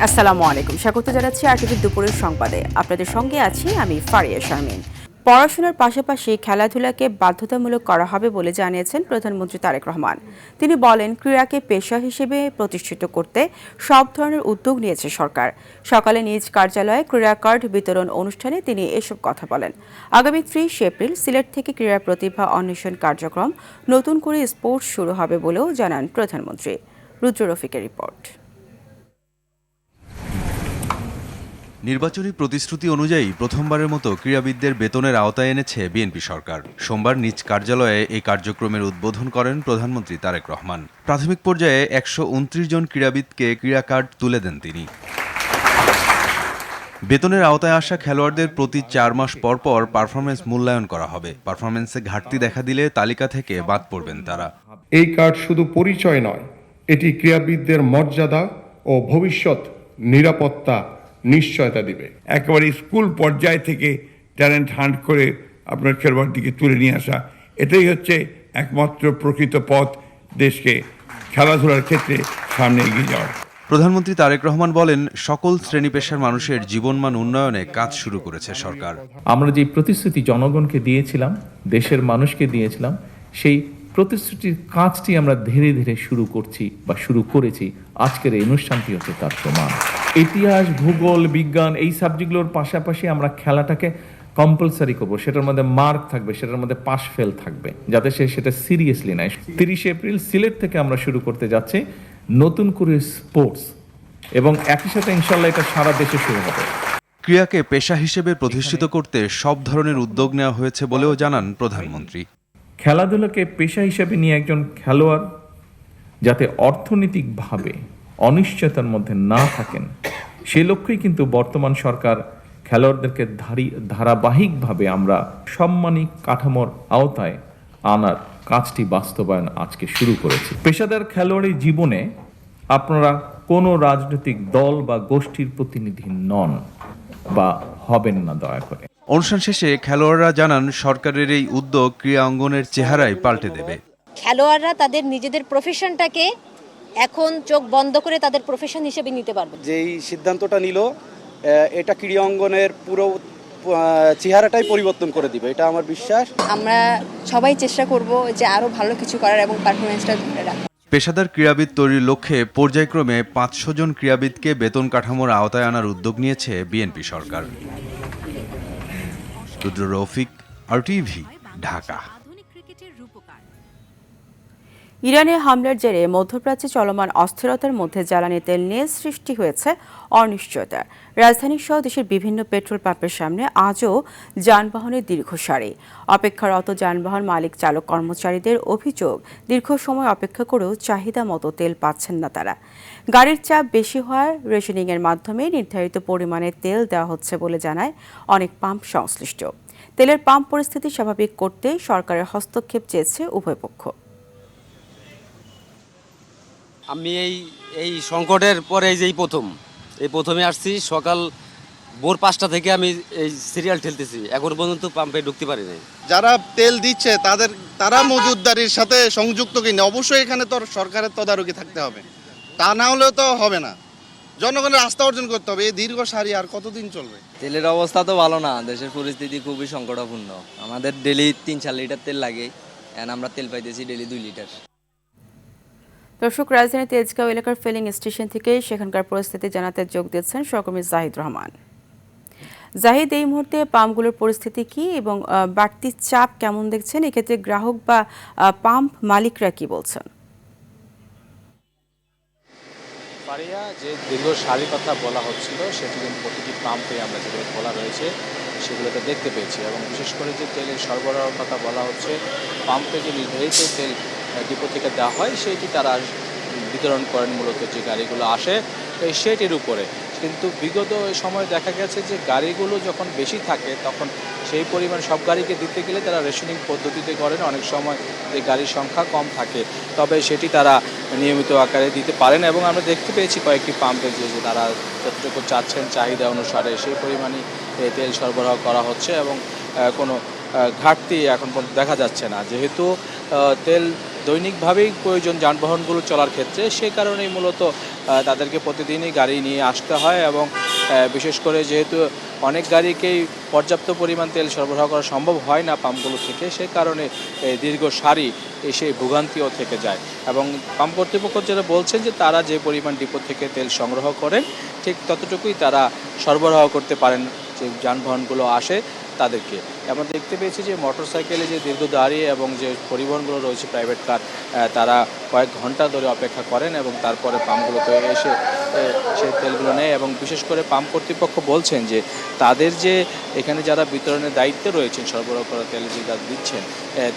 আসসালামু আলাইকুম, স্বাগত জানাচ্ছি আরটিভির দুপুরের সংবাদে। আপনাদের সঙ্গে আছি আমি ফারিয়া শারমিন। পড়াশোনার পাশাপাশি খেলাধুলাকে বাধ্যতামূলক করা হবে বলে জানিয়েছেন প্রধানমন্ত্রী তারেক রহমান। তিনি বলেন, ক্রীড়াকে পেশা হিসেবে প্রতিষ্ঠিত করতে সব ধরনের উদ্যোগ নিয়েছে সরকার। সকালে নিজ কার্যালয়ে ক্রীড়া কার্ড বিতরণ অনুষ্ঠানে তিনি এসব কথা বলেন। আগামী ৩০ এপ্রিল সিলেট থেকে ক্রীড়া প্রতিভা অন্বেষণ কার্যক্রম নতুন করে স্পোর্টস শুরু হবে বলেও জানান প্রধানমন্ত্রী। রুদ্র রফিকের রিপোর্ট। নির্বাচনী প্রতিশ্রুতি অনুযায়ী প্রথমবারের মতো ক্রীড়াবিদদের বেতনের আওতায় এনেছে বিএনপি সরকার। সোমবার নিজ কার্যালয়ে এই কার্যক্রমের উদ্বোধন করেন প্রধানমন্ত্রী তারেক রহমান। প্রাথমিক পর্যায়ে ১২৯ জন ক্রীড়াবিদকে ক্রীড়া কার্ড তুলে দেন তিনি। বেতনের আওতায় আসা খেলোয়াড়দের প্রতি ৪ মাস পর পর পারফরমেন্স মূল্যায়ন করা হবে। পারফরমেন্সে ঘাটতি দেখা দিলে তালিকা থেকে বাদ পড়বেন তারা। এই কার্ড শুধু পরিচয় নয়, এটি ক্রীড়াবিদদের মর্যাদা ও ভবিষ্যৎ নিরাপত্তা নিশ্চয়তা দিবে। একেবারে স্কুল পর্যায় থেকে ট্যালেন্ট হান্ট করে আপনার খেলোয়াড়দিকে তুলে নিয়ে আসা, এটাই হচ্ছে একমাত্র প্রকৃত পথ দেশকে খেলাধুলার ক্ষেত্রে সামনে এগিয়ে যাওয়ার। প্রধানমন্ত্রী তারেক রহমান বলেন, সকল শ্রেণী পেশার মানুষের জীবনমান উন্নয়নে কাজ শুরু করেছে সরকার। আমরা যে প্রতিশ্রুতি জনগণকে দিয়েছিলাম, দেশের মানুষকে দিয়েছিলাম, সেই প্রতিশ্রুতির কাজটি আমরা ধীরে ধীরে শুরু করছি বা শুরু করেছি। আজকের এই অনুষ্ঠানটি হচ্ছে তার প্রমাণ। ইতিহাস, ভূগোল, বিজ্ঞান এই সাবজেক্টগুলোর পাশাপাশি আমরা খেলাটাকে কম্পালসারি করবো। সেটার মধ্যে মার্ক থাকবে, সেটার মধ্যে পাস ফেল থাকবে, যাতে সে সেটা সিরিয়াসলি নেয়। ৩০ এপ্রিল সিলেট থেকে আমরা শুরু করতে যাচ্ছি নতুন করে স্পোর্টস, এবং একই সাথে ইনশাল্লাহ এটা সারা দেশে শুরু হবে। ক্রীড়াকে পেশা হিসেবে প্রতিষ্ঠিত করতে সব ধরনের উদ্যোগ নেওয়া হয়েছে বলেও জানান প্রধানমন্ত্রী। খেলাধুলাকে পেশা হিসেবে নিয়ে একজন খেলোয়াড় যাতে অর্থনৈতিকভাবে অনিশ্চয়তার মধ্যে না থাকেন, সে লক্ষ্যেই কিন্তু বর্তমান সরকার খেলোয়াড়দেরকে ধারাবাহিকভাবে আমরা সম্মানিক কাঠামোর আওতায় আনার কাজটি বাস্তবায়ন আজকে শুরু করেছি। পেশাদার খেলোয়াড়ি জীবনে আপনারা কোনো রাজনৈতিক দল বা গোষ্ঠীর প্রতিনিধি নন বা হবেন না, দয়া করে। অনুষ্ঠান শেষে খেলোয়াড়রা জানান, সরকারের এই উদ্যোগ ক্রীড়া অঙ্গনের চেহারাই পাল্টে দেবে। খেলোয়াড়রা তাদের নিজেদের প্রফেশনটাকে এখন চোখ বন্ধ করে তাদের প্রফেশন হিসেবে নিতে পারবে। যেই সিদ্ধান্তটা নিল, এটা ক্রীড়া অঙ্গনের পুরো চেহারাটাই পরিবর্তন করে দিবে, এটা আমার বিশ্বাস। আমরা সবাই চেষ্টা করব যে আরো ভালো কিছু করার এবং পারফরমেন্সটা ধরে রাখার। পেশাদার ক্রীড়াবিদ তৈরির লক্ষ্যে পর্যায়ক্রমে ৫০০ জন ক্রীড়াবিদকে বেতন কাঠামোর আওতায় আনার উদ্যোগ নিয়েছে বিএনপি সরকার। রুদ্র রফিক, আরটিভি, ঢাকা। ইরানে হামলার জেরে মধ্যপ্রাচ্যে চলমান অস্থিরতার মধ্যে জ্বালানি তেল নিয়ে সৃষ্টি হয়েছে অনিশ্চয়তা। রাজধানী সহ দেশের বিভিন্ন পেট্রোল পাম্পের সামনে আজও যানবাহনের দীর্ঘ সারি। অপেক্ষারত যানবাহন মালিক চালক কর্মচারীদের অভিযোগ, দীর্ঘ সময় অপেক্ষা করেও চাহিদা মতো তেল পাচ্ছেন না তারা। গাড়ির চাপ বেশি হওয়ার রেশনিংয়ের মাধ্যমে নির্ধারিত পরিমাণে তেল দেওয়া হচ্ছে বলে জানায় অনেক পাম্প সংশ্লিষ্ট। তেলের পাম্প পরিস্থিতি স্বাভাবিক করতে সরকারের হস্তক্ষেপ চেয়েছে উভয় পক্ষ। আমি এই সংকটের পরে এই প্রথমে আসছি। সকাল ভোর ৫টা থেকে আমি এই সিরিয়াল ঠেলতেছি, এখন পর্যন্ত পাম্পে ঢুকতে পারি নাই। যারা তেল দিচ্ছে তারা মজুতদারির সাথে সংযুক্ত কিনা, অবশ্যই এখানে তো সরকারের তদারকি থাকতে হবে, তা না হলেও তো হবে না। জনগণের আস্থা অর্জন করতে হবে। এই দীর্ঘ সারি আর কতদিন চলবে? তেলের অবস্থা তো ভালো না, দেশের পরিস্থিতি খুবই সংকটাপূর্ণ। আমাদের ডেলি ৩-৪ লিটার তেল লাগে, এখন আমরা তেল পাইতেছি ডেলি 2 লিটার। দর্শক, রাজধানীর তেজগাঁও এলাকার ফিলিং স্টেশন থেকে সেখানকার পরিস্থিতি জানাতে যোগ দিচ্ছেন সহকর্মী জাহিদ রহমান। জাহিদ, এই মুহূর্তে পাম্পগুলোর পরিস্থিতি কি এবং বাড়তি চাপ কেমন দেখছেন? এক্ষেত্রে গ্রাহক বা পাম্প মালিকরা কি বলছেন? পারিয়া, যে দীর্ঘ সারির কথা বলা হচ্ছিল, সেটি কিন্তু প্রতিটি পাম্পে আমরা যেগুলো খোলা রয়েছে সেগুলোতে দেখতে পেয়েছি। এবং বিশেষ করে যে তেলের সরবরাহের কথা বলা হচ্ছে, পাম্পে যে নির্ধারিত তেল ডিপো থেকে দেওয়া হয় সেইটি তারা বিতরণ করেন মূলত যে গাড়িগুলো আসে সেটির উপরে। কিন্তু বিগত সময় দেখা গেছে যে গাড়িগুলো যখন বেশি থাকে তখন সেই পরিমাণ সব গাড়িকে দিতে গেলে তারা রেশনিং পদ্ধতিতে করেন। অনেক সময় যে গাড়ির সংখ্যা কম থাকে, তবে সেটি তারা নিয়মিত আকারে দিতে পারেন। এবং আমরা দেখতে পেয়েছি কয়েকটি পাম্পে যে তারা যতটুকু চাচ্ছেন চাহিদা অনুসারে সেই পরিমাণই তেল সরবরাহ করা হচ্ছে এবং কোনো ঘাটতি এখন পর্যন্ত দেখা যাচ্ছে না। যেহেতু তেল দৈনিকভাবেই প্রয়োজন যানবাহনগুলো চলার ক্ষেত্রে, সে কারণেই মূলত তাদেরকে প্রতিদিনই গাড়ি নিয়ে আসতে হয় এবং বিশেষ করে যেহেতু অনেক গাড়িকেই পর্যাপ্ত পরিমাণ তেল সরবরাহ করা সম্ভব হয় না পাম্পগুলো থেকে, সে কারণে দীর্ঘ সারি এসে ভোগান্তিও থেকে যায়। এবং পাম্প কর্তৃপক্ষ যারা বলছেন যে তারা যে পরিমাণ ডিপো থেকে তেল সংগ্রহ করেন ঠিক ততটুকুই তারা সরবরাহ করতে পারেন যে যানবাহনগুলো আসে তাদেরকে। আমরা দেখতে পেয়েছি যে মোটরসাইকেলে যে দীর্ঘ দাঁড়িয়ে এবং যে পরিবহনগুলো রয়েছে প্রাইভেট কার, তারা কয়েক ঘন্টা ধরে অপেক্ষা করেন এবং তারপরে পাম্পগুলোতে এসে সেই তেলগুলো নেয়। এবং বিশেষ করে পাম্প কর্তৃপক্ষ বলছেন যে তাদের যে এখানে যারা বিতরণের দায়িত্বে রয়েছেন, সরবরাহ করা তেল যে যারা দিচ্ছেন,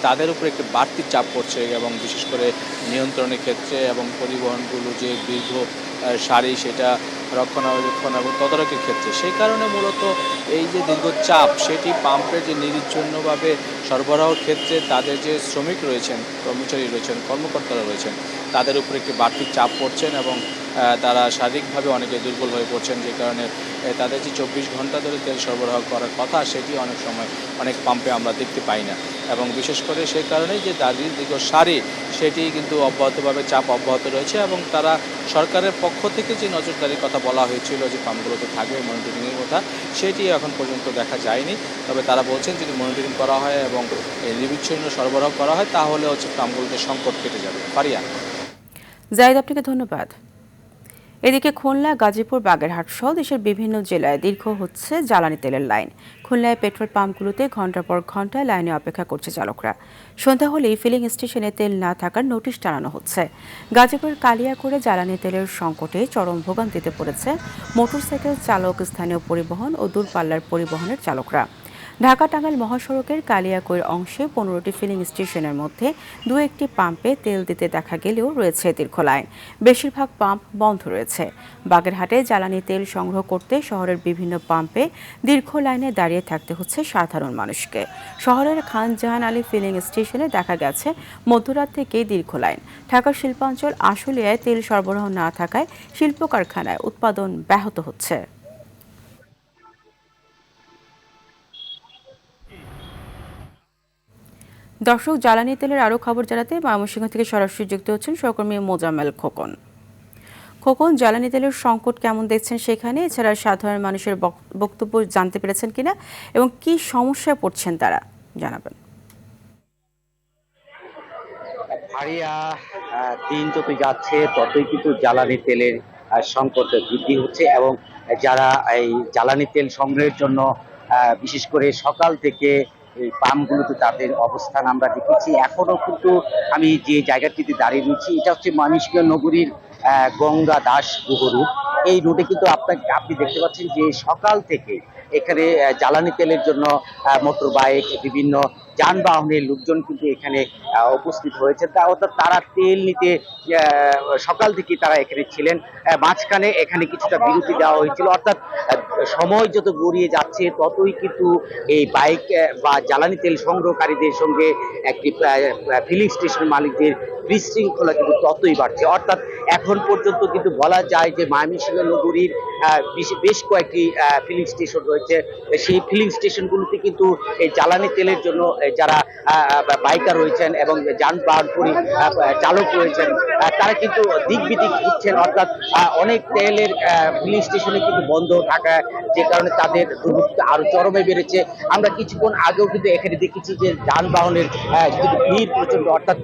তাদের উপর একটি বাড়তি চাপ পড়ছে এবং বিশেষ করে নিয়ন্ত্রণের ক্ষেত্রে এবং পরিবহনগুলো যে দীর্ঘ সারি সেটা রক্ষণাবেক্ষণ এবং তদারকির ক্ষেত্রে, সেই কারণে মূলত এই যে দীর্ঘ চাপ সেটি পাম্পের যে নিরুচ্ছিন্নভাবে সরবরাহের ক্ষেত্রে তাদের যে শ্রমিক রয়েছেন, কর্মচারী রয়েছেন, কর্মকর্তারা রয়েছেন, তাদের উপর একটি বাড়তি চাপ পড়ছেন এবং তারা শারীরিকভাবে অনেকে দুর্বল হয়ে পড়ছেন, যে কারণে তাদের যে 24 ঘন্টা ধরে তেল সরবরাহ করার কথা সেটি অনেক সময় অনেক পাম্পে আমরা দেখতে পাই না। এবং বিশেষ করে সেই কারণেই যে দাঁড়িয়ে দীর্ঘ সারি সেটি কিন্তু অব্যাহতভাবে চাপ অব্যাহত রয়েছে এবং তারা সরকারের পক্ষ থেকে যে নজরদারির কথা বলা হয়েছিল যে পাম্পগুলোতে থাকবে মনিটরিংয়ের কথা, সেটি এখন পর্যন্ত দেখা যায়নি। তবে তারা বলছেন যদি মনিটরিং করা হয় এবং নিরবিচ্ছিন্ন সরবরাহ করা হয় তাহলে পাম্পগুলোতে সংকট কেটে যাবে। পারিয়া। জাহিদ, আপনাকে ধন্যবাদ। এদিকে খুলনা, গাজীপুর, বাগেরহাট সহ দেশের বিভিন্ন জেলায় দীর্ঘ হচ্ছে জ্বালানি তেলের লাইন। খুলনায় পেট্রোল পাম্পগুলোতে ঘণ্টার পর ঘণ্টা লাইনে অপেক্ষা করছে চালকরা। সন্ধ্যা হলেই ফিলিং স্টেশনে তেল না থাকার নোটিশ টানানো হচ্ছে। গাজীপুরের কালিয়াকৈরে জ্বালানি তেলের সংকটে চরম ভোগান্তিতে পড়েছে মোটরসাইকেল চালক, স্থানীয় পরিবহন ও দূরপাল্লার পরিবহনের চালকরা। ঢাকা-টাঙ্গাইল মহাসড়কের কালিয়াকৈর অংশে 15টি ফিলিং স্টেশনের মধ্যে 2-1টি পাম্পে তেল দিতে দেখা গেলেও রয়েছে দীর্ঘ লাইন। বেশিরভাগ পাম্প বন্ধ রয়েছে। বাগেরহাটে জ্বালানি তেল সংগ্রহ করতে শহরের বিভিন্ন পাম্পে দীর্ঘ লাইনে দাঁড়িয়ে থাকতে হচ্ছে সাধারণ মানুষকে। শহরের খান জাহান আলী ফিলিং স্টেশনে দেখা গেছে মধ্যরাত থেকেই দীর্ঘ লাইন। ঢাকার শিল্পাঞ্চল আশুলিয়ায় তেল সরবরাহ না থাকায় শিল্প কারখানায় উৎপাদন ব্যাহত হচ্ছে। দর্শক, জ্বালানি তেলের আরও খবর জানাতে ময়মনসিংহ থেকে সরাসরি যুক্ত হচ্ছেন সহকর্মী মোজাম্মেল খোকন। খোকন, জ্বালানি তেলের সংকট কেমন দেখছেন সেখানে? এছাড়া সাধারণ মানুষের বক্তব্য জানতে পেরেছেন কিনা এবং কি সমস্যায় পড়ছেন তারা, জানাবেন। ফারিয়া, দিন যত যাচ্ছে ততই কিন্তু জ্বালানি তেলের সংকট বৃদ্ধি হচ্ছে এবং যারা এই জ্বালানি তেল সংগ্রহের জন্য বিশেষ করে সকাল থেকে এই পাম্পগুলোতে তাদের অবস্থান আমরা দেখেছি। এখনো কিন্তু আমি যে জায়গাটিতে দাঁড়িয়ে রয়েছি এটা হচ্ছে ময়মনসিংহ নগরীর গঙ্গা দাস গুহ রোড। এই রোডে কিন্তু আপনি দেখতে পাচ্ছেন যে সকাল থেকে এখানে জ্বালানি তেলের জন্য মোটর বাইক, বিভিন্ন যানবাহনের লোকজন কিন্তু এখানে উপস্থিত হয়েছে। অর্থাৎ তারা তেল নিতে সকাল থেকে তারা এখানে ছিলেন। মাঝখানে এখানে কিছুটা বিরতি দেওয়া হয়েছিল। অর্থাৎ সময় যত গড়িয়ে যাচ্ছে ততই কিন্তু এই বাইক বা জ্বালানি তেল সংগ্রহকারীদের সঙ্গে একটি ফিলিং স্টেশন মালিকদের বিশৃঙ্খলা কিন্তু ততই বাড়ছে। অর্থাৎ এখন পর্যন্ত কিন্তু বলা যায় যে ময়মনসিংহ নগরীর বেশ কয়েকটি ফিলিং স্টেশন রয়েছে। সেই ফিলিং স্টেশনগুলোতে কিন্তু এই জ্বালানি তেলের জন্য যারা বাইকার রয়েছেন এবং যানবাহন চালক রয়েছেন তারা কিন্তু দিক বিদিক ঘুরছেন। অর্থাৎ অনেক তেলের ফিলিং স্টেশনে কিন্তু বন্ধ থাকায় যে কারণে তাদের দুর্ভোগটা আরো চরমে বেড়েছে। আমরা কিছুক্ষণ আগেও কিন্তু এখানে দেখেছি যে যানবাহনের কিন্তু ভিড় প্রচন্ড। অর্থাৎ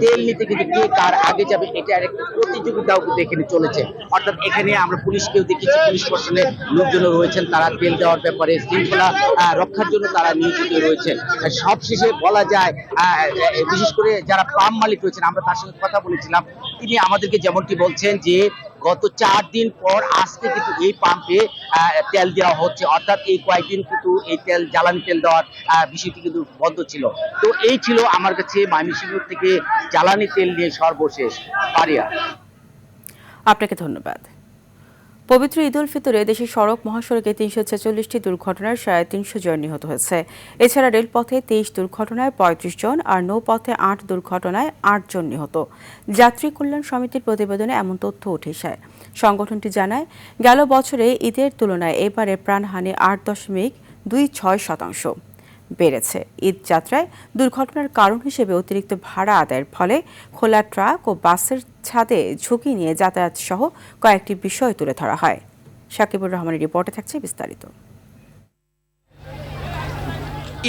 তেল নিতে কিন্তু কে কার আগে যাবে এটার একটা প্রতিযোগিতাও কিন্তু এখানে চলেছে। অর্থাৎ এখানে আমরা পুলিশকেও দেখেছি, পুলিশ প্রশাসনের লোকজনও রয়েছেন, তারা তেল দেওয়ার ব্যাপারে শৃঙ্খলা রক্ষার জন্য তারা নিয়োজিত রয়েছে। সবশেষে বলা যায় বিশেষ করে যারা পাম্প মালিক রয়েছেন, আমরা তার সঙ্গে কথা বলেছিলাম, তিনি আমাদেরকে যেমনটি বলছেন যে গত 4 দিন পর আজকে কিন্তু এই পাম্পে তেল দেওয়া হচ্ছে। অর্থাৎ এই কয়েকদিন কিন্তু এই জ্বালানি তেল দেওয়ার বিষয়টি কিন্তু বন্ধ ছিল। তো এই ছিল আমার কাছে ময়মনসিংহ থেকে জ্বালানি তেল নিয়ে সর্বশেষ। পারিয়া, আপনাকে ধন্যবাদ। পবিত্র ঈদ উল ফিতরে দেশের সড়ক মহাসড়কে 346টি দুর্ঘটনায় 350 জন নিহত হয়েছে। এছাড়া রেলপথে 23 দুর্ঘটনায় 35 জন আর নৌপথে 8 দুর্ঘটনায় 8 জন নিহত। যাত্রী কল্যাণ সমিতির প্রতিবেদনে এমন তথ্য উঠে এসেছে। সংগঠনটি জানায়, গেল বছরে ঈদের তুলনায় এবারে প্রাণহানি 8.26%। বেড়েছে। ঈদ যাত্রায় দুর্ঘটনার কারণ হিসেবে অতিরিক্ত ভাড়া আদায়ের ফলে খোলা ট্রাক ও বাসের ছাদে ঝুঁকি নিয়ে যাতায়াত সহ কয়েকটি বিষয় তুলে ধরা হয়। সাকিবুর রহমানের রিপোর্টে থাকছে বিস্তারিত।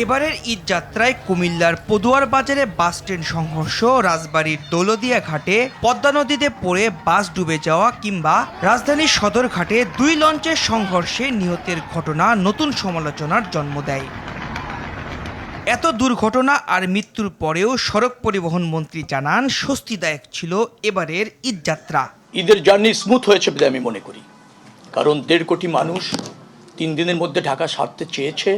এবারের ঈদ যাত্রায় কুমিল্লার পদুয়ার বাজারে বাস ট্রেন সংঘর্ষ, রাজবাড়ীর দৌলদিয়া ঘাটে পদ্মা নদীতে পড়ে বাস ডুবে যাওয়া কিংবা রাজধানীর সদরঘাটে 2 লঞ্চের সংঘর্ষে নিহতের ঘটনা নতুন সমালোচনার জন্ম দেয়। এত দুর্ঘটনা আর মৃত্যুর পরেও সড়ক পরিবহন মন্ত্রী জানান স্বস্তিদায়ক ছিল এবারের ঈদ যাত্রা। ঈদের জার্নি স্মুথ হয়েছে বলে আমি মনে করি, কারণ 1.5 কোটি মানুষ 3 দিনের মধ্যে ঢাকা ছাড়তে চেয়েছে।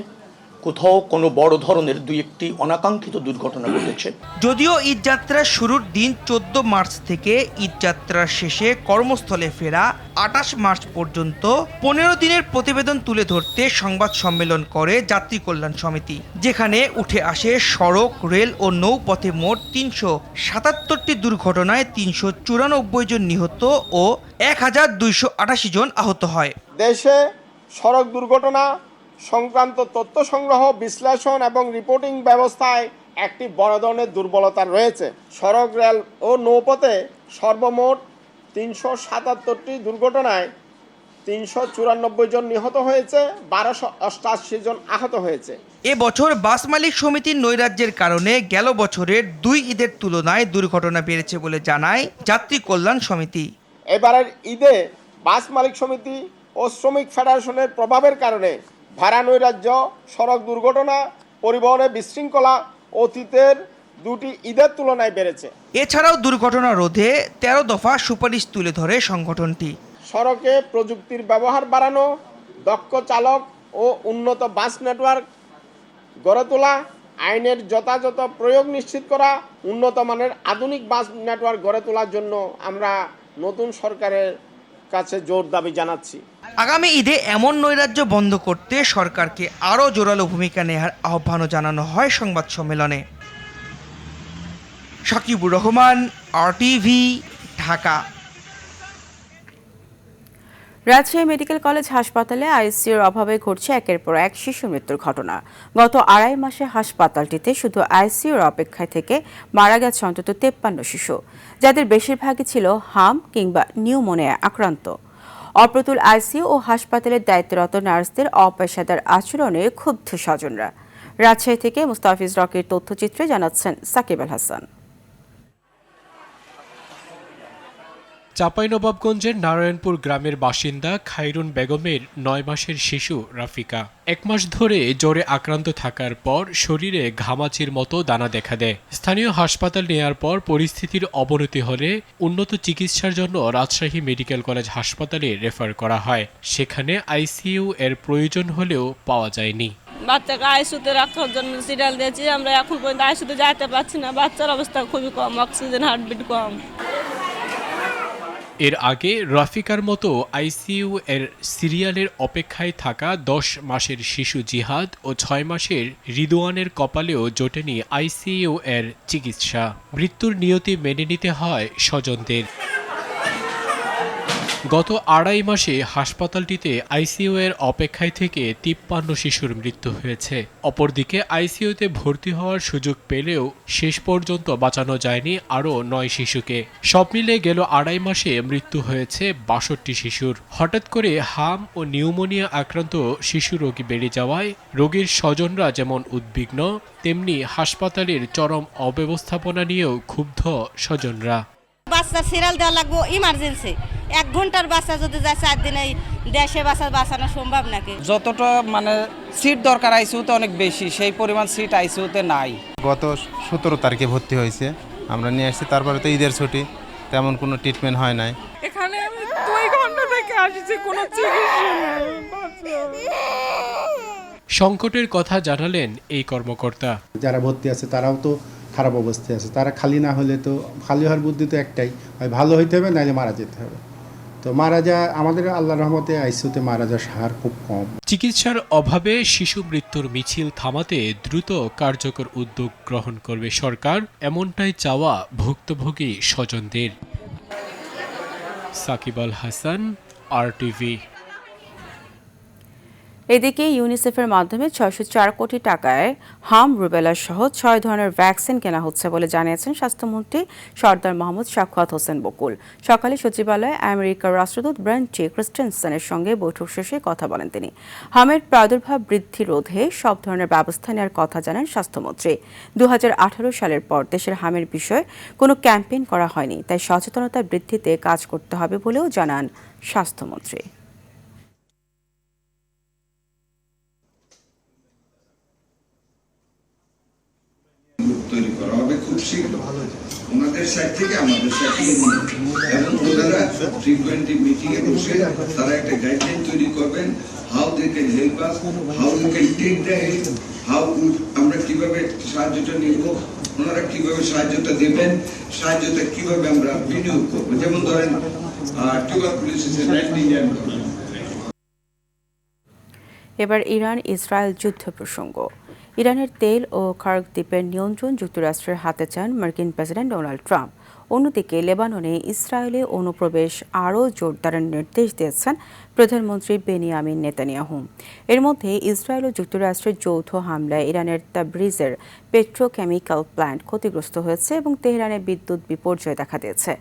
কোথাও কোনো বড় ধরনের 2-1টি অনাকাঙ্ক্ষিত দুর্ঘটনা ঘটেছে। যদিও ঈদ যাত্রার শুরুর দিন 14 মার্চ থেকে ঈদ যাত্রার শেষে কর্মস্থলে ফেরা 28 মার্চ পর্যন্ত 15 দিনের প্রতিবেদন তুলে ধরতে সংবাদ সম্মেলন করে যাত্রী কল্যাণ সমিতি, যেখানে উঠে আসে সড়ক, রেল ও নৌপথে মোট 377টি দুর্ঘটনায় 394 জন নিহত ও 1288 জন আহত হয়। দেশে সড়ক দুর্ঘটনা সংক্রান্ত তথ্য সংগ্রহ, বিশ্লেষণ এবং রিপোর্টিং ব্যবস্থায় একটি বড় ধরনের দুর্বলতা রয়েছে। সড়ক, রেল ও নৌপথে সর্বমোট 377টি দুর্ঘটনায় 394 জন নিহত হয়েছে, 1288 জন আহত হয়েছে। এবছর বাস মালিক সমিতির নৈরাজ্যের কারণে গেল বছরের 2 ঈদের তুলনায় দুর্ঘটনা বেড়েছে বলে জানায় যাত্রী কল্যাণ সমিতি। এবারের ঈদে বাস মালিক সমিতি ও শ্রমিক ফেডারেশনের প্রভাবের কারণে ভাড়া নৈরাজ্য, সড়ক দুর্ঘটনা, পরিবহনে বিশৃঙ্খলা অতীতের 2টি ঈদের তুলনায় বেড়েছে। এছাড়াও দুর্ঘটনা রোধে 13 দফা সুপারিশ তুলে ধরে সংগঠনটি। সড়কে প্রযুক্তির ব্যবহার বাড়ানো, দক্ষ চালক ও উন্নত বাস নেটওয়ার্ক গড়ে তোলা, আইনের যথাযথ প্রয়োগ নিশ্চিত করা, উন্নত মানের আধুনিক বাস নেটওয়ার্ক গড়ে তোলার জন্য আমরা নতুন সরকারের কাছে জোর দাবি জানাচ্ছি। আগামী ঈদে এমন নৈরাজ্য বন্ধ করতে সরকারকে আরও জোরালো ভূমিকা নেওয়ার আহ্বানও জানানো হয় সংবাদ সম্মেলনে। Sakibur Rahman, RTV, Dhaka. Rajshahi medical college হাসপাতালে আইসিইউর অভাবে ঘটছে একের পর এক শিশু মৃত্যুর ঘটনা। গত 2.5 মাসে হাসপাতালটিতে শুধু আইসিইউর অপেক্ষায় থেকে মারা গেছে অন্তত 53 শিশু, যাদের বেশিরভাগই ছিল হাম কিংবা নিউমোনিয়া আক্রান্ত। অপ্রতুল আইসিইউ ও হাসপাতালের দায়িত্বরত নার্সদের অপেশাদার আচরণে ক্ষুব্ধ স্বজনরা। রাজশাহী থেকে মুস্তাফিজ রকির তথ্যচিত্রে জানাচ্ছেন সাকিব আল হাসান। চাঁপাইনবাবগঞ্জের নারায়ণপুর গ্রামের বাসিন্দা খাইরুন বেগমের 9 মাসের শিশু রাফিকা 1 মাস ধরে জ্বরে আক্রান্ত থাকার পর শরীরে ঘামাচির মতো দানা দেখা দেয়। স্থানীয় হাসপাতাল নেয়ার পর পরিস্থিতির অবনতি হলে উন্নত চিকিৎসার জন্য রাজশাহী মেডিকেল কলেজ হাসপাতালে রেফার করা হয়। সেখানে আইসিইউ এর প্রয়োজন হলেও পাওয়া যায়নি। বাচ্চাকে আইসিইউতে রাখার জন্য সিরিয়াল দিয়েছি, আমরা এখন পর্যন্ত আইসিইউতে যেতে পারছি না। বাচ্চার অবস্থা খুবই কম, অক্সিজেন, হার্টবিট কম। এর আগে রাফিকার মতো আইসিইউ এর সিরিয়ালের অপেক্ষায় থাকা 10 মাসের শিশু জিহাদ ও 6 মাসের রিদওয়ানের কপালেও জোটেনি আইসিইউ এর চিকিৎসা। মৃত্যুর নিয়তি মেনে নিতে হয় স্বজনদের। গত 2.5 মাসে হাসপাতালটিতে আইসিইউ এর অপেক্ষায় থেকে 53 শিশুর মৃত্যু হয়েছে। অপরদিকে আইসিইউতে ভর্তি হওয়ার সুযোগ পেলেও শেষ পর্যন্ত বাঁচানো যায়নি আরও 9 শিশুকে। সব মিলে গেল 2.5 মাসে মৃত্যু হয়েছে 62 শিশুর। হঠাৎ করে হাম ও নিউমোনিয়া আক্রান্ত শিশু রোগী বেড়ে যাওয়ায় রোগীর স্বজনরা যেমন উদ্বিগ্ন, তেমনি হাসপাতালের চরম অব্যবস্থাপনা নিয়েও ক্ষুব্ধ স্বজনরা। বাচ্চা সিরিয়াল দেওয়া লাগবো ইমার্জেন্সি, 1 ঘন্টার বাচ্চা যদি যায় 4 দিনে দেশে বাঁচানো সম্ভব নাকি? যতটা সিট দরকার আইসিইউতে অনেক বেশি, সেই পরিমাণ সিট আইসিইউতে নাই। গত 17 তারিখে ভর্তি হয়েছে, আমরা নিয়ে আসছি। তারপরে তো ঈদের ছুটি, তেমন কোনো ট্রিটমেন্ট হয় নাই। এখানে আমি 2 ঘন্টা থেকে আসছি, কোনো চিকিৎসা নেই। সংকটের কথা জানালেন এই কর্মকর্তা। যারা ভর্তি আছে তারাও তো খারাপ অবস্থায় আছে, তারা খালি না হলে তো, খালি হওয়ার বুদ্ধি তো একটাই, হয় ভালো হইতে হবে নাহলে মারা যেতে হবে। তো মারা যা আমাদের আল্লাহর রহমতে আইসিইউতে মারা যাওয়ার হার খুব কম। চিকিৎসার অভাবে শিশু মৃত্যুর মিছিল থামাতে দ্রুত কার্যকর উদ্যোগ গ্রহণ করবে সরকার, এমনটাই চাওয়া ভুক্তভোগী স্বজনদের। সাকিব আল হাসান, RTV। এদিকে ইউনিসেফের মাধ্যমে ৬০৪ কোটি টাকায় হাম রুবেলা সহ ৬ ধরনের ভ্যাকসিন কেনা হচ্ছে বলে জানিয়েছেন স্বাস্থ্যমন্ত্রী সরদার মোহাম্মদ সাখাওয়াত হোসেন বকুল। সকালে সচিবালয়ে আমেরিকার রাষ্ট্রদূত ব্রেন্ট টি ক্রিস্টেনসেনের সঙ্গে বৈঠক শেষে কথা বলেন তিনি। হামের প্রাদুর্ভাব বৃদ্ধি রোধে সব ধরনের ব্যবস্থা নেওয়ার কথা জানান স্বাস্থ্যমন্ত্রী। ২০১৮ সালের পর দেশের হামের বিষয়ে কোনো ক্যাম্পেইন করা হয়নি, তাই সচেতনতা বৃদ্ধিতে কাজ করতে হবে বলেও জানান স্বাস্থ্যমন্ত্রী। তৈরি করা হবে খুব শীঘ্র ওনাদের সাইড থেকে আমাদের সাথে, এবং ওনারা ফ্রিকোয়েন্টলি মিটিং এ বসে তারা একটা গাইডলাইন তৈরি করবেন, how they can help us, how we can take the help, how আমরা কিভাবে সাহায্যটা নিব, ওনারা কিভাবে সাহায্যটা দেবেন, সাহায্যটা কিভাবে আমরা বিনিয়োগ করবো। যেমন ধরেন টিউবারকুলোসিসের র্যান্ডিং। এবার ইরান ইসরায়েল যুদ্ধ প্রসঙ্গ। ইরানের তেল ও খার্ক দ্বীপের নিয়ন্ত্রণ যুক্তরাষ্ট্রের হাতে চান মার্কিন প্রেসিডেন্ট ডোনাল্ড ট্রাম্প। অন্যদিকে লেবাননে ইসরায়েলে অনুপ্রবেশ আরও জোরদারের নির্দেশ দিয়েছেন প্রধানমন্ত্রী বেনিয়ামিন নেতানিয়াহু। এর মধ্যে ইসরায়েল ও যুক্তরাষ্ট্রের যৌথ হামলায় ইরানের তাবরিজের পেট্রোকেমিক্যাল প্ল্যান্ট ক্ষতিগ্রস্ত হয়েছে এবং তেহরানে বিদ্যুৎ বিপর্যয় দেখা দিয়েছে।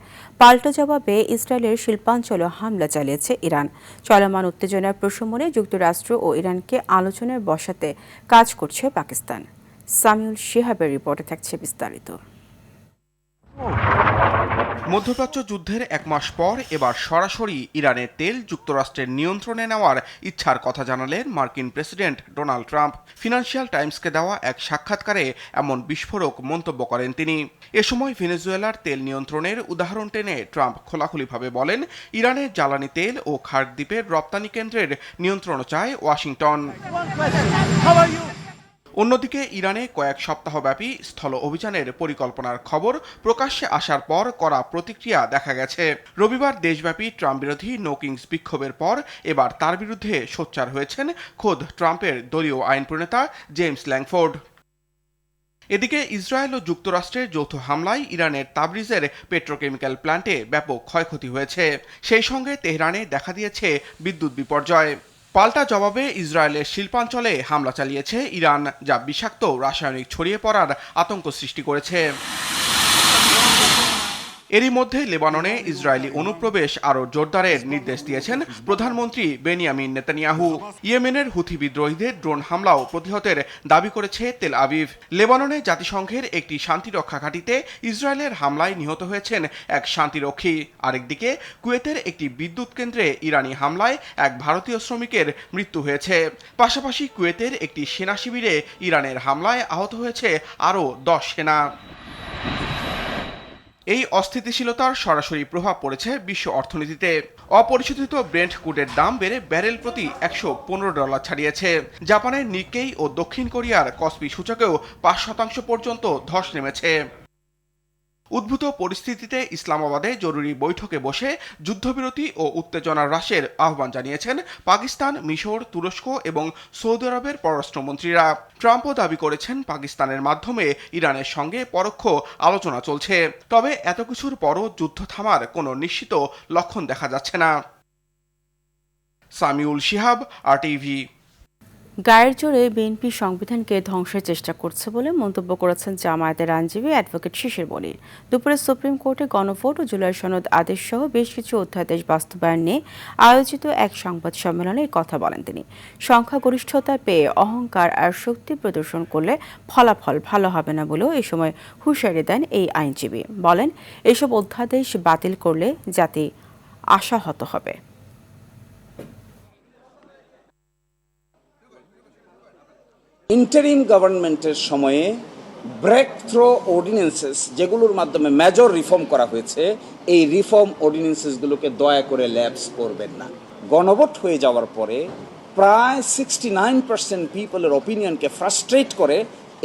পাল্টা জবাবে ইসরায়েলের শিল্পাঞ্চলে হামলা চালিয়েছে ইরান। চলমান উত্তেজনার প্রশমনে যুক্তরাষ্ট্র ও ইরানকে আলোচনায় বসাতে কাজ করছে পাকিস্তান। সামিউল শিহাবের রিপোর্টে থাকছে বিস্তারিত। মধ্যপ্রাচ্য যুদ্ধের 1 মাস পর এবার সরাসরি ইরানের তেল যুক্তরাষ্ট্রের নিয়ন্ত্রণে নেওয়ার ইচ্ছার কথা জানালেন মার্কিন প্রেসিডেন্ট ডোনাল্ড ট্রাম্প। ফিনান্সিয়াল টাইমসকে দেওয়া এক সাক্ষাৎকারে এমন বিস্ফোরক মন্তব্য করেন তিনি। এ সময় ভেনেজুয়েলার তেল নিয়ন্ত্রণের উদাহরণ টেনে ট্রাম্প খোলাখুলিভাবে বলেন, ইরানের জ্বালানি তেল ও খার্ক দ্বীপের রপ্তানি কেন্দ্রের নিয়ন্ত্রণ চায় ওয়াশিংটন। অন্যদিকে ইরানে কয়েক সপ্তাহব্যাপী স্থল অভিযানের পরিকল্পনার খবর প্রকাশ্যে আসার পর কড়া প্রতিক্রিয়া দেখা গেছে। রবিবার দেশব্যাপী ট্রাম্প বিরোধী নো কিংস বিক্ষোভের পর এবার তার বিরুদ্ধে সোচ্চার হয়েছেন খোদ ট্রাম্পের দলীয় আইন প্রণেতা জেমস ল্যাংফোর্ড। এদিকে ইসরায়েল ও যুক্তরাষ্ট্রের যৌথ হামলায় ইরানের তাবরিজের পেট্রোকেমিক্যাল প্ল্যান্টে ব্যাপক ক্ষয়ক্ষতি হয়েছে। সেই সঙ্গে তেহরানে দেখা দিয়েছে বিদ্যুৎ বিপর্যয়। পাল্টা জবাবে ইসরায়েলের শিল্পাঞ্চলে হামলা চালিয়েছে ইরান, যা বিষাক্ত রাসায়নিক ছড়িয়ে পড়ার আতঙ্ক সৃষ্টি করেছে। এরই মধ্যে লেবাননে ইসরায়েলি অনুপ্রবেশ আরও জোরদারের নির্দেশ দিয়েছেন প্রধানমন্ত্রী বেনিয়ামিন নেতানিয়াহু। ইয়েমেনের হুথি বিদ্রোহীদের ড্রোন হামলাও প্রতিহতের দাবি করেছে তেল আবিব। লেবাননে জাতিসংঘের একটি শান্তিরক্ষা ঘাঁটিতে ইসরায়েলের হামলায় নিহত হয়েছেন এক শান্তিরক্ষী। আরেকদিকে কুয়েতের একটি বিদ্যুৎ কেন্দ্রে ইরানি হামলায় এক ভারতীয় শ্রমিকের মৃত্যু হয়েছে। পাশাপাশি কুয়েতের একটি সেনা শিবিরে ইরানের হামলায় আহত হয়েছে আরও 10 সেনা। এই অস্থিতিশীলতার সরাসরি প্রভাব পড়েছে বিশ্ব অর্থনীতিতে। অপরিশোধিত ব্রেন্ট ক্রুডের দাম বেড়ে ব্যারেল প্রতি $115 ছাড়িয়েছে। জাপানের নিক্কেই ও দক্ষিণ কোরিয়ার কসপি সূচকেও 5% পর্যন্ত ধস নেমেছে। উদ্ভূত পরিস্থিতিতে ইসলামাবাদে জরুরি বৈঠকে বসে যুদ্ধবিরতি ও উত্তেজনা হ্রাসের আহ্বান জানিয়েছেন পাকিস্তান, মিশর, তুরস্ক এবং সৌদি আরবের পররাষ্ট্রমন্ত্রীরা। ট্রাম্পও দাবি করেছেন পাকিস্তানের মাধ্যমে ইরানের সঙ্গে পরোক্ষ আলোচনা চলছে। তবে এত কিছুর পরও যুদ্ধ থামার কোনো নিশ্চিত লক্ষণ দেখা যাচ্ছে না। সামিউল শিহাব, RTV। গায়ের জোরে বিএনপি সংবিধানকে ধ্বংসের চেষ্টা করছে বলে মন্তব্য করেছেন জামায়াতের আইনজীবী অ্যাডভোকেট শিশির মনির। দুপুরে সুপ্রিম কোর্টে গণভোট ও জুলাই সনদ আদেশ সহ বেশ কিছু অধ্যাদেশ বাস্তবায়ন নিয়ে আয়োজিত এক সংবাদ সম্মেলনে এই কথা বলেন তিনি। সংখ্যাগরিষ্ঠতা পেয়ে অহংকার আর শক্তি প্রদর্শন করলে ফলাফল ভালো হবে না বলেও এ সময় হুঁশিয়ারি দেন এই আইনজীবী। বলেন, এসব অধ্যাদেশ বাতিল করলে জাতি আশাহত হবে। ইন্টারিম গভর্নমেন্টের সময়ে ব্রেক থ্রো অর্ডিন্যান্সেস যেগুলোর মাধ্যমে মেজর রিফর্ম করা হয়েছে, এই রিফর্ম অর্ডিন্যান্সেসগুলোকে দয়া করে ল্যাপস করবেন না। গণভোট হয়ে যাওয়ার পরে প্রায় 69% পিপলের অপিনিয়নকে ফ্রাস্ট্রেট করে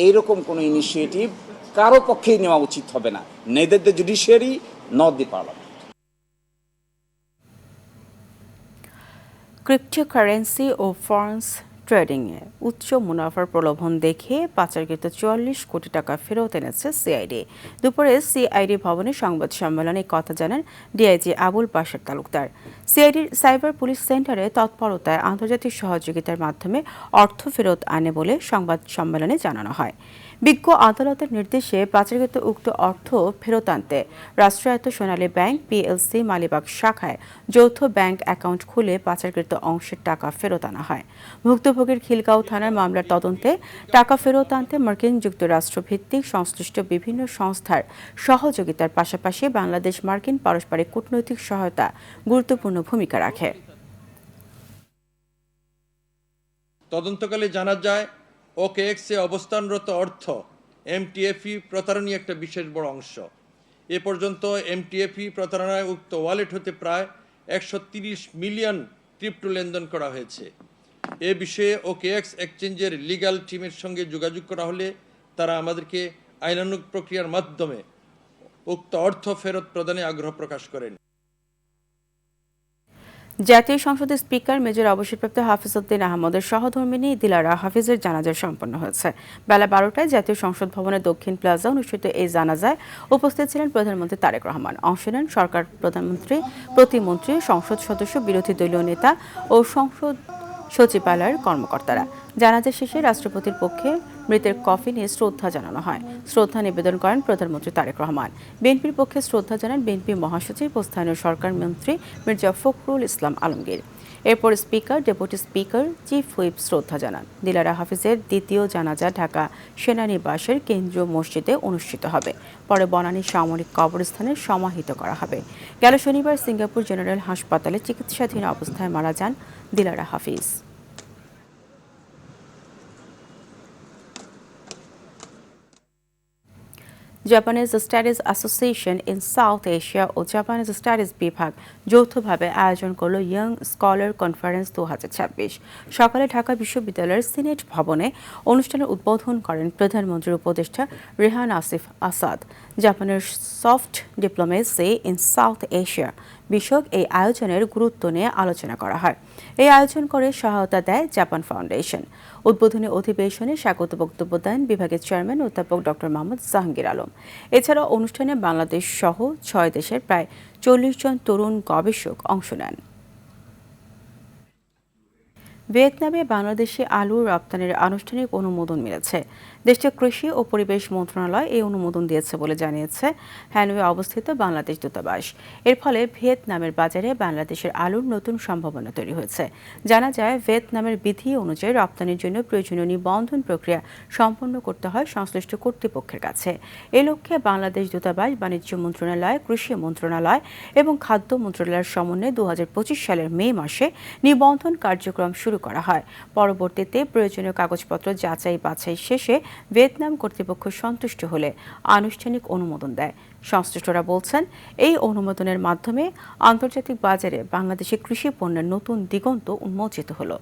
এইরকম কোনো ইনিশিয়েটিভ কারো পক্ষেই নেওয়া উচিত হবে না, neither the judiciary not the parliament. Cryptocurrency ও ফরেন ট্রেডিংয়ে উচ্চ মুনাফার প্রলোভন দেখে পাচারকৃত ৪৪ কোটি টাকা ফেরত এনেছে সিআইডি। দুপুরে সিআইডি ভবনে সংবাদ সম্মেলনে কথা জানান ডিআইজি আবুল বাশার তালুকদার। সিআইডির সাইবার পুলিশ সেন্টারে তৎপরতায় আন্তর্জাতিক সহযোগিতার মাধ্যমে অর্থ ফেরত আনে বলে সংবাদ সম্মেলনে জানানো হয়। বিজ্ঞ আদালতের নির্দেশে পাচারকৃত উক্ত অর্থ ফেরত আনতে রাষ্ট্রায়ত্ত সোনালী ব্যাংক পিএলসি মালিবাগ শাখায় যৌথ ব্যাংক অ্যাকাউন্ট খুলে পাচারকৃত অংশের টাকা ফেরত আনা হয়। ভুক্তভোগীর খিলগাঁও থানার মামলার তদন্তে টাকা ফেরত আনতে মার্কিন যুক্তরাষ্ট্র ভিত্তিক সংশ্লিষ্ট বিভিন্ন সংস্থার সহযোগিতার পাশাপাশি বাংলাদেশ মার্কিন পারস্পরিক কূটনৈতিক সহায়তা গুরুত্বপূর্ণ ভূমিকা রাখে। তদন্তকালে জানা যায় ওকেএক্সে অবস্থানরত অর্থ এমটিএফই প্রতারণী একটা বিশেষ বড় অংশ। এ পর্যন্ত এমটিএফই প্রতারণায় উক্ত ওয়ালেট হতে প্রায় 130 মিলিয়ন ক্রিপ্টো লেনদেন করা হয়েছে। এ বিষয়ে ওকেএক্স এক্সচেঞ্জের লিগ্যাল টিমের সঙ্গে যোগাযোগ করা হলে তারা আমাদেরকে আইনানুগ প্রক্রিয়ার মাধ্যমে উক্ত অর্থ ফেরত প্রদানে আগ্রহ প্রকাশ করেন। জাতীয় সংসদের স্পিকার মেজর অবসরপ্রাপ্ত হাফিজ উদ্দিন আহমদের সহধর্মিণী দিলারা হাফিজের জানাজা সম্পন্ন হয়েছে। বেলা 12টায় জাতীয় সংসদ ভবনের দক্ষিণ প্লাজা অনুষ্ঠিত এই জানাজায় উপস্থিত ছিলেন প্রধানমন্ত্রী তারেক রহমান। অংশ নেন সরকার প্রধানমন্ত্রী, প্রতিমন্ত্রী, সংসদ সদস্য, বিরোধী দলীয় নেতা ও সংসদ সচিবালয়ের কর্মকর্তারা। জানাজা শেষে রাষ্ট্রপতির পক্ষে মৃতের কফিনে শ্রদ্ধা জানানো হয়। শ্রদ্ধা নিবেদন করেন প্রধানমন্ত্রী তারেক রহমান। বিএনপির পক্ষে শ্রদ্ধা জানান বিএনপি মহাসচিব ও স্থানীয় সরকার মন্ত্রী মির্জা ফখরুল ইসলাম আলমগীর। এরপর speaker, deputy speaker, chief whip শ্রদ্ধা জানান। দিলারা হাফিজের দ্বিতীয় জানাজা ঢাকা সেনানিবাসের কেন্দ্রীয় মসজিদে অনুষ্ঠিত হবে। পরে বনানী সামরিক কবরস্থানে সমাহিত করা হবে। গেল শনিবার সিঙ্গাপুর জেনারেল হাসপাতালে চিকিৎসাধীন অবস্থায় মারা যান Dilara Hafiz. Japanese studies association in South Asia ও জাপানিজ স্টাডিজ বিভাগ যৌথভাবে আয়োজন করল ইয়াং স্কলার কনফারেন্স 2026। সকালে ঢাকা বিশ্ববিদ্যালয়ের সিনেট ভবনে অনুষ্ঠানের উদ্বোধন করেন প্রধানমন্ত্রীর উপদেষ্টা রেহান আসিফ আসাদ। জাপানের soft diplomacy in South Asia বিষয়ক এই আয়োজনের গুরুত্ব নিয়ে আলোচনা করা হয়। এই আয়োজন করে সহায়তা দেয় জাপান ফাউন্ডেশন। উদ্বোধনী অধিবেশনে স্বাগত বক্তব্য দেন বিভাগের চেয়ারম্যান অধ্যাপক ডক্টর মোহাম্মদ জাহাঙ্গীর আলম। এছাড়া অনুষ্ঠানে বাংলাদেশ সহ 6 দেশের প্রায় 40 জন তরুণ গবেষক অংশ নেন। ভিয়েতনামে বাংলাদেশি আলু রপ্তানির আনুষ্ঠানিক অনুমোদন মিলেছে। দেশটির কৃষি ও পরিবেশ মন্ত্রণালয় এই অনুমোদন দিয়েছে বলে জানিয়েছে হ্যানয়ে অবস্থিত বাংলাদেশ দূতাবাস। এর ফলে ভিয়েতনামের বাজারে বাংলাদেশের আলুর নতুন সম্ভাবনা তৈরি হয়েছে। জানা যায়, ভিয়েতনামের বিধি অনুযায়ী রপ্তানির জন্য প্রয়োজনীয় নিবন্ধন প্রক্রিয়া সম্পন্ন করতে হয় সংশ্লিষ্ট কর্তৃপক্ষের কাছে। এ লক্ষ্যে বাংলাদেশ দূতাবাস, বাণিজ্য মন্ত্রণালয়, কৃষি মন্ত্রণালয় এবং খাদ্য মন্ত্রণালয়ের সমন্বয়ে 2025 সালের মে মাসে নিবন্ধন কার্যক্রম শুরু করা হয়। পরবর্তীতে প্রয়োজনীয় কাগজপত্র যাচাই বাছাই শেষে ভিয়েতনাম কর্তৃপক্ষ সন্তুষ্ট হলে আনুষ্ঠানিক অনুমোদন দেয়। সংশ্লিষ্টরা বলছেন, এই অনুমোদনের মাধ্যমে আন্তর্জাতিক বাজারে বাংলাদেশি কৃষি পণ্যের নতুন দিগন্ত উন্মোচিত হলো।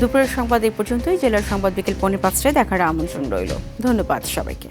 দুপুরের সংবাদ এই পর্যন্তই। জেলার সংবাদ বিকেল 5:45টায় দেখার আমন্ত্রণ রইল। ধন্যবাদ সবাইকে।